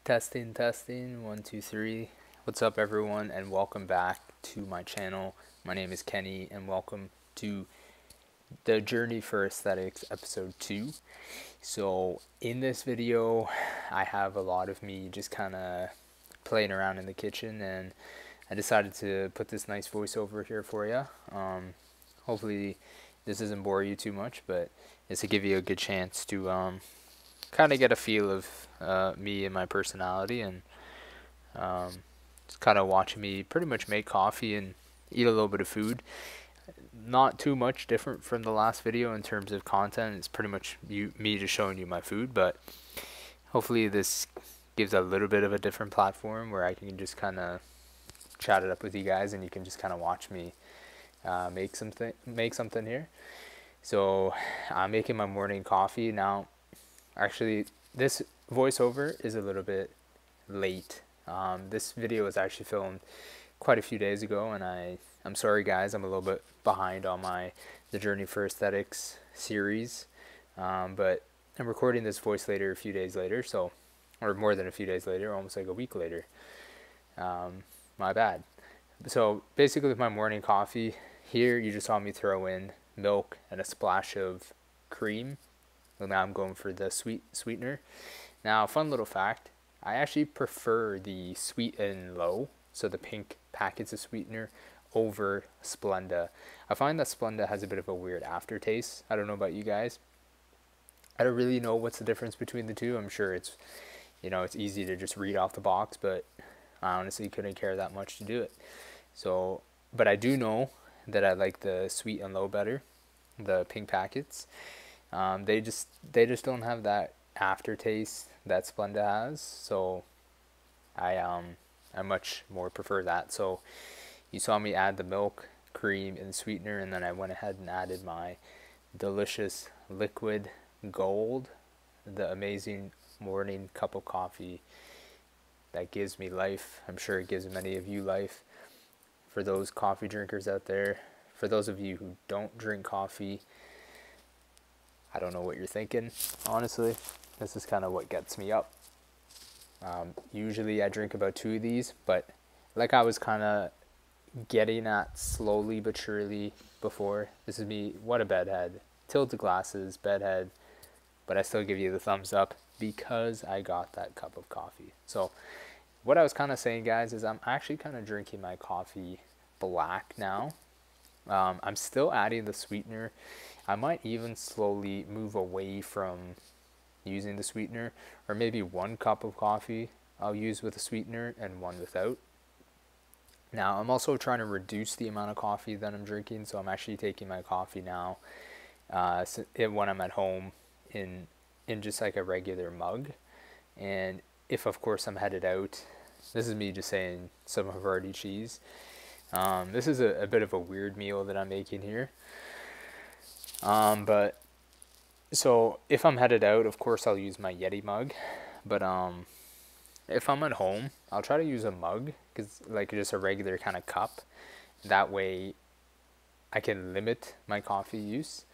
Testing, testing, one, two, three. What's up, everyone, and welcome back to my channel. My name is Kenny, and welcome to the Journey for Aesthetics, episode 2. So, in this video, I have a lot of me just kind of playing around in the kitchen, and I decided to put this nice voiceover here for you. Hopefully, this doesn't bore you too much, but it's to give you a good chance to kind of get a feel of me and my personality, and just kind of watching me pretty much make coffee and eat a little bit of food. Not too much different from the last video in terms of content. It's pretty much me just showing you my food, but hopefully this gives a little bit of a different platform where I can just kind of chat it up with you guys, and you can just kind of watch me make something here. So I'm making my morning coffee now. Actually, this voiceover is a little bit late. This video was actually filmed quite a few days ago, and I'm sorry guys, I'm a little bit behind on the Journey for Aesthetics series, but I'm recording this voice later, a few days later, so, or more than a few days later, almost like a week later. My bad. So basically with my morning coffee, here you just saw me throw in milk and a splash of cream. Now I'm going for the sweetener. Now, fun little fact, I actually prefer the Sweet and Low, so the pink packets of sweetener, over Splenda. I find that Splenda has a bit of a weird aftertaste. I don't know about you guys. I don't really know what's the difference between the two. I'm sure it's easy to just read off the box, but I honestly couldn't care that much to do it. So, but I do know that I like the Sweet and Low better, the pink packets. They just don't have that aftertaste that Splenda has, so I much more prefer that. So you saw me add the milk, cream, and sweetener, and then I went ahead and added my delicious liquid gold, the amazing morning cup of coffee that gives me life. I'm sure it gives many of you life. For those coffee drinkers out there, for those of you who don't drink coffee, I don't know what you're thinking, honestly. This is kind of what gets me up. Usually I drink about 2 of these, but like I was kind of getting at slowly but surely before, this is me, what a bedhead. Tilted glasses, bedhead, but I still give you the thumbs up because I got that cup of coffee. So what I was kind of saying, guys, is I'm actually kind of drinking my coffee black now. I'm still adding the sweetener. I might even slowly move away from using the sweetener, or maybe 1 cup of coffee I'll use with a sweetener and 1 without. Now, I'm also trying to reduce the amount of coffee that I'm drinking, so I'm actually taking my coffee now when I'm at home in just like a regular mug. And if, of course, I'm headed out, this is me just saying some Havarti cheese. This is a bit of a weird meal that I'm making here. But so if I'm headed out, of course I'll use my Yeti mug, but if I'm at home, I'll try to use a mug, because like just a regular kind of cup. That way I can limit my coffee use.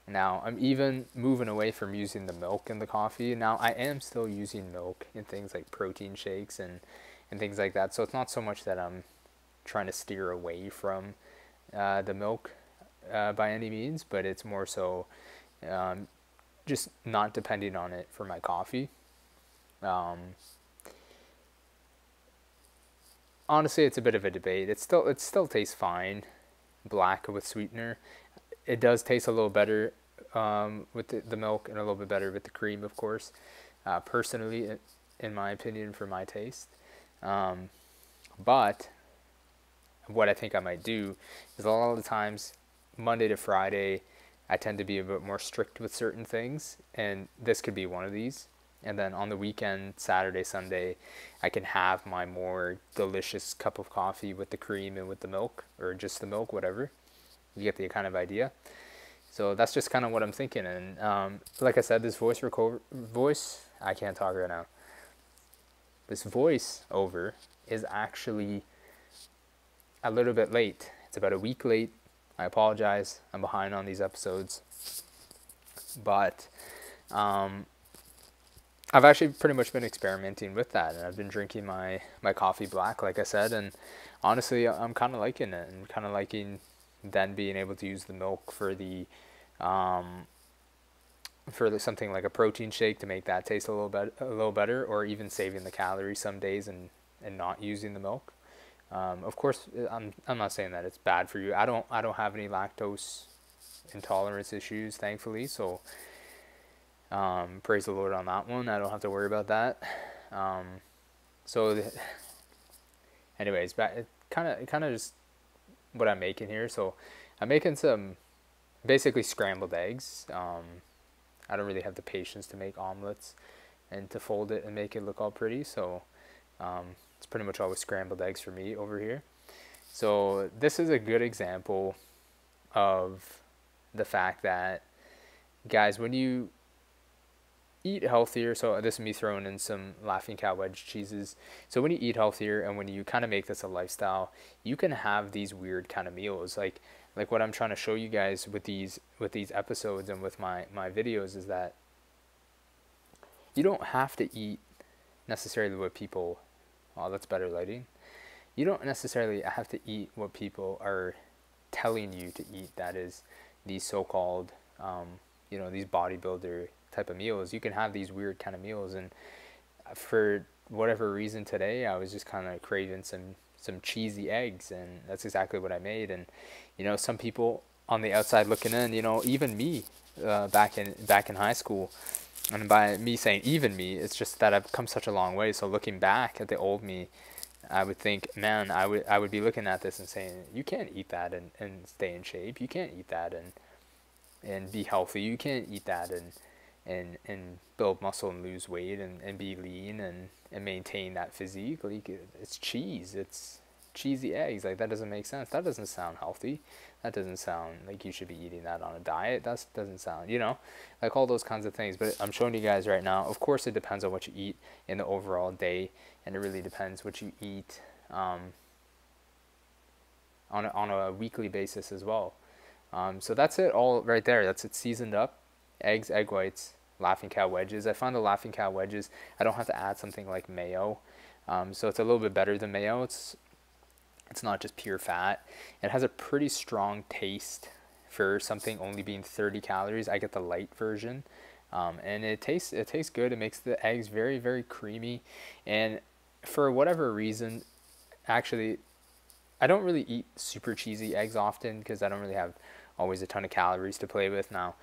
Now I'm even moving away from using the milk in the coffee. Now I am still using milk in things like protein shakes and things like that, so it's not so much that I'm trying to steer away from the milk by any means, but it's more so just not depending on it for my coffee. Honestly, it's a bit of a debate. It still tastes fine, black with sweetener. It does taste a little better with the milk, and a little bit better with the cream, of course. Personally, in my opinion, for my taste. But what I think I might do is, a lot of the times, Monday to Friday, I tend to be a bit more strict with certain things, and this could be one of these. And then on the weekend, Saturday, Sunday, I can have my more delicious cup of coffee with the cream and with the milk, or just the milk, whatever. You get the kind of idea. So that's just kind of what I'm thinking. And like I said, this I can't talk right now. This voice over is actually a little bit late. It's about a week late. I apologize. I'm behind on these episodes. But I've actually pretty much been experimenting with that, and I've been drinking my coffee black, like I said, and honestly, I'm kind of liking it, and kind of liking then being able to use the milk um, for something like a protein shake to make that taste a little better, or even saving the calories some days and not using the milk. Of course, I'm not saying that it's bad for you. I don't have any lactose intolerance issues, thankfully. So praise the Lord on that one. I don't have to worry about that. Um, so, anyways, kind of just what I'm making here. So, I'm making some basically scrambled eggs. I don't really have the patience to make omelets and to fold it and make it look all pretty. So, it's pretty much always scrambled eggs for me over here. So this is a good example of the fact that, guys, when you eat healthier, so this is me throwing in some Laughing Cow wedge cheeses. So when you eat healthier and when you kind of make this a lifestyle, you can have these weird kind of meals. Like what I'm trying to show you guys with these episodes and with my videos is that you don't have to eat necessarily what people, oh, that's better lighting. You don't necessarily have to eat what people are telling you to eat. That is these so-called, these bodybuilder type of meals. You can have these weird kind of meals, and for whatever reason today, I was just kind of craving some cheesy eggs, and that's exactly what I made. And some people on the outside looking in, even me, back in high school, and by me saying even me, it's just that I've come such a long way. So looking back at the old me, I would think, man, I would be looking at this and saying, you can't eat that and stay in shape. You can't eat that and be healthy. You can't eat that and build muscle and lose weight and be lean and maintain that physique. Like, it's cheese. It's cheesy eggs. Like, that doesn't make sense. That doesn't sound healthy. That doesn't sound like you should be eating that on a diet. That doesn't sound, like all those kinds of things. But I'm showing you guys right now. Of course, it depends on what you eat in the overall day, and it really depends what you eat on a weekly basis as well. So that's it all right there. That's it seasoned up. Eggs, egg whites, Laughing Cow wedges. I found the Laughing Cow wedges, I don't have to add something like mayo. So it's a little bit better than mayo. It's not just pure fat. It has a pretty strong taste for something only being 30 calories. I get the light version. And it tastes good. It makes the eggs very, very creamy. And for whatever reason, actually, I don't really eat super cheesy eggs often because I don't really have always a ton of calories to play with. Now,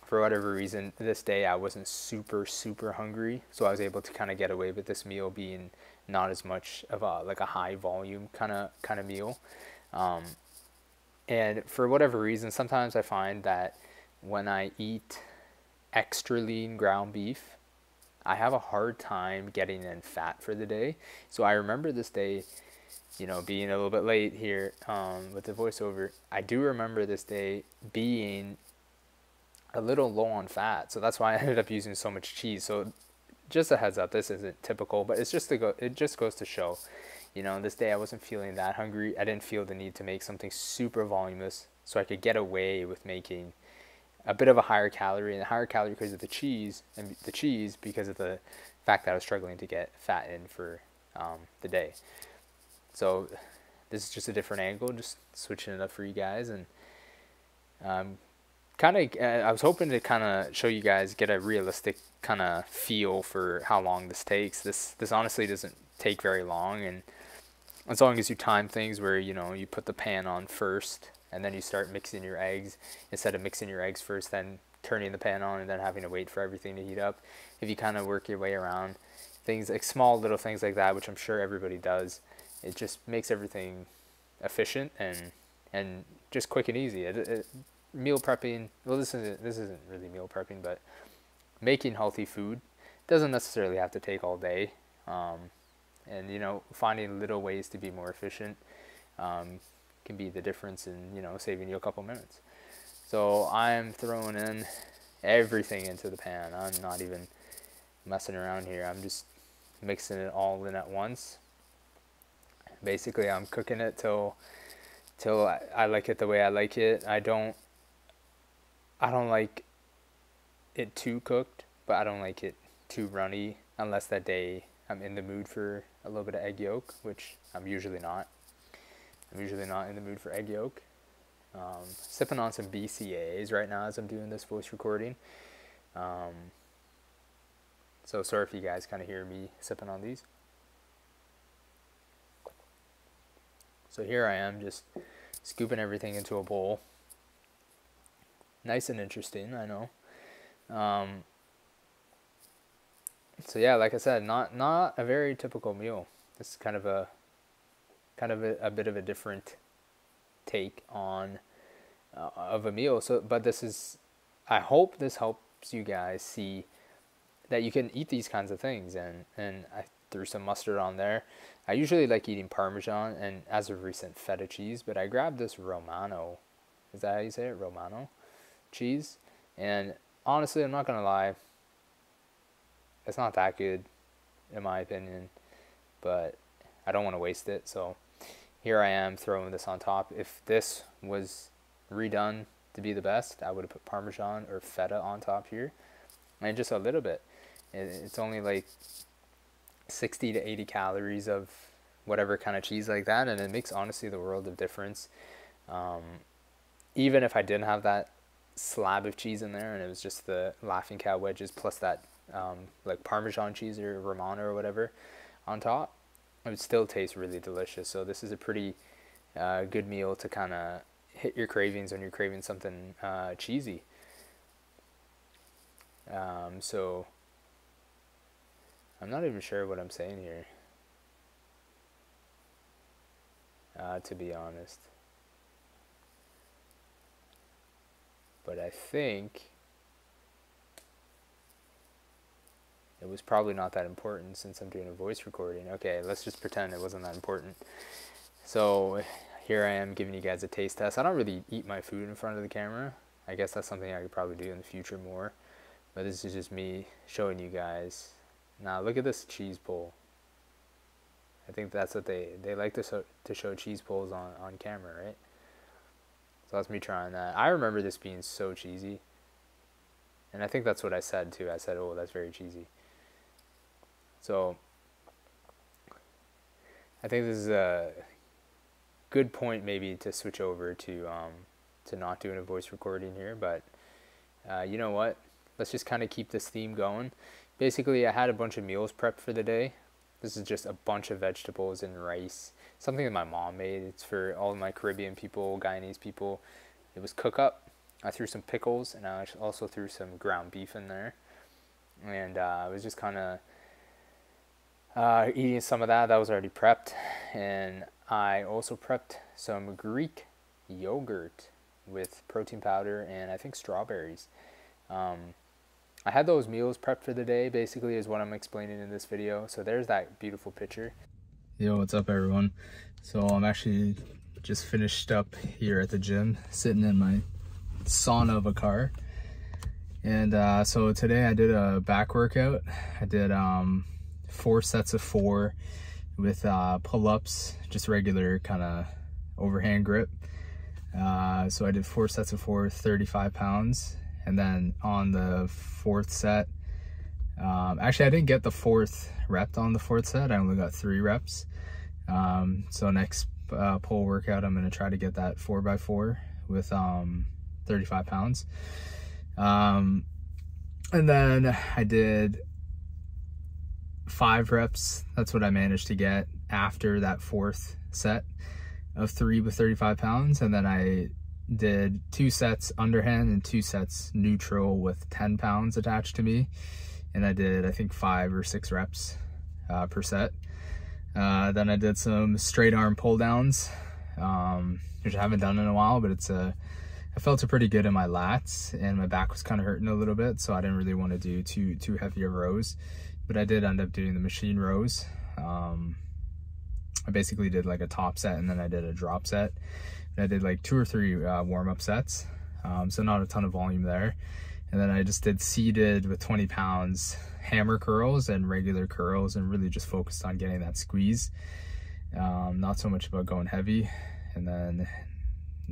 for whatever reason, this day I wasn't super, super hungry, so I was able to kind of get away with this meal being not as much of a high volume kind of meal. And for whatever reason, sometimes I find that when I eat extra lean ground beef, I have a hard time getting in fat for the day. So I remember this day, being a little bit late here with the voiceover. I do remember this day being a little low on fat, so that's why I ended up using so much cheese. So just a heads up, this isn't typical, but it just goes to show, this day I wasn't feeling that hungry. I didn't feel the need to make something super voluminous, so I could get away with making a bit of a higher calorie, and a higher calorie because of the cheese, and the cheese because of the fact that I was struggling to get fat in for the day. So this is just a different angle, just switching it up for you guys. And I was hoping to kind of show you guys, get a realistic kind of feel for how long this takes. This honestly doesn't take very long, and as long as you time things where you put the pan on first and then you start mixing your eggs, instead of mixing your eggs first then turning the pan on and then having to wait for everything to heat up. If you kind of work your way around things, like small little things like that, which I'm sure everybody does, it just makes everything efficient and just quick and easy. Meal prepping, well, this isn't really meal prepping, but making healthy food doesn't necessarily have to take all day. And finding little ways to be more efficient can be the difference in saving you a couple minutes. So I'm throwing in everything into the pan. I'm not even messing around here. I'm just mixing it all in at once. Basically, I'm cooking it till I like it the way I like it. I don't like it too cooked, but I don't like it too runny unless that day I'm in the mood for a little bit of egg yolk, which I'm usually not. I'm usually not in the mood for egg yolk. Sipping on some BCAAs right now as I'm doing this voice recording. So sorry if you guys kind of hear me sipping on these. So here I am just scooping everything into a bowl. Nice and interesting, I know. So yeah, like I said, not a very typical meal. It's kind of a bit of a different take on of a meal. So, but I hope this helps you guys see that you can eat these kinds of things, and I threw some mustard on there. I usually like eating Parmesan and, as of recent, feta cheese, but I grabbed this Romano. Is that how you say it? Romano cheese. And honestly, I'm not gonna lie, it's not that good in my opinion, but I don't want to waste it, so here I am throwing this on top. If this was redone to be the best, I would have put Parmesan or feta on top here, and just a little bit. It's only like 60 to 80 calories of whatever kind of cheese like that, and it makes honestly the world of difference. Even if I didn't have that slab of cheese in there and it was just the Laughing Cow wedges plus that like Parmesan cheese or Romano or whatever on top, it would still taste really delicious. So this is a pretty good meal to kind of hit your cravings when you're craving something cheesy. So I'm not even sure what I'm saying here, to be honest. But I think it was probably not that important since I'm doing a voice recording. Okay, let's just pretend it wasn't that important. So here I am giving you guys a taste test. I don't really eat my food in front of the camera. I guess that's something I could probably do in the future more. But this is just me showing you guys. Now look at this cheese pull. I think that's what they like to show cheese pulls on camera, right? So that's me trying that. I remember this being so cheesy. And I think that's what I said too. I said, oh, that's very cheesy. So I think this is a good point maybe to switch over to not doing a voice recording here. But you know what? Let's just kind of keep this theme going. Basically, I had a bunch of meals prepped for the day. This is just a bunch of vegetables and rice. Something that my mom made. It's for all of my Caribbean people, Guyanese people. It was cook up. I threw some pickles, and I also threw some ground beef in there. And I was just kind of eating some of that. That was already prepped. And I also prepped some Greek yogurt with protein powder and I think strawberries. I had those meals prepped for the day, basically, is what I'm explaining in this video. So there's that beautiful picture. Yo, what's up, everyone? So I'm actually just finished up here at the gym, sitting in my sauna of a car. And so today I did a back workout. I did 4 sets of 4 with pull-ups, just regular kind of overhand grip. So I did 4 sets of 4, 35 pounds. And then on the 4th set, actually I didn't get the 4th rep on the 4th set. I only got 3 reps. So next pull workout, I'm going to try to get that 4x4 with 35 pounds. And then I did 5 reps. That's what I managed to get after that 4th set of 3 with 35 pounds. And then I did 2 sets underhand and 2 sets neutral with 10 pounds attached to me. And I did, I think, 5 or 6 reps per set. Then I did some straight arm pull downs, which I haven't done in a while, but I felt it pretty good in my lats, and my back was kind of hurting a little bit, so I didn't really want to do too heavy of rows, but I did end up doing the machine rows. I basically did like a top set and then I did a drop set. And I did like 2 or 3 warm-up sets, so not a ton of volume there. And then I just did seated with 20 pounds hammer curls and regular curls, and really just focused on getting that squeeze. Not so much about going heavy. And then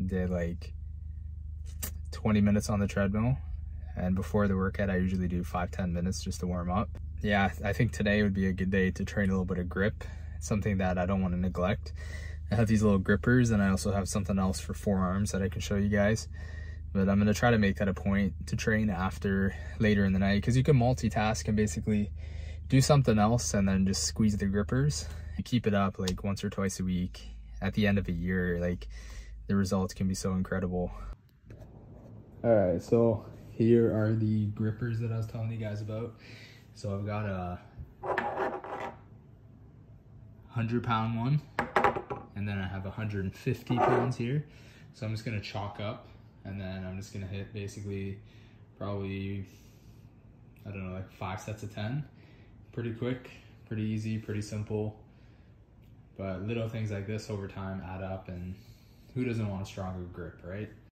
did like 20 minutes on the treadmill. And before the workout, I usually do 5-10 minutes just to warm up. yeah, I think today would be a good day to train a little bit of grip. It's something that I don't want to neglect. I have these little grippers, and I also have something else for forearms that I can show you guys. But I'm going to try to make that a point to train after later in the night, because you can multitask and basically do something else and then just squeeze the grippers. You keep it up like once or twice a week. At the end of a year, like, the results can be so incredible. All right, so here are the grippers that I was telling you guys about. So I've got a 100-pound one, and then I have 150 pounds here. So I'm just gonna chalk up, and then I'm just gonna hit basically probably, I don't know, like 5 sets of 10. Pretty quick, pretty easy, pretty simple. But little things like this over time add up, and who doesn't want a stronger grip, right?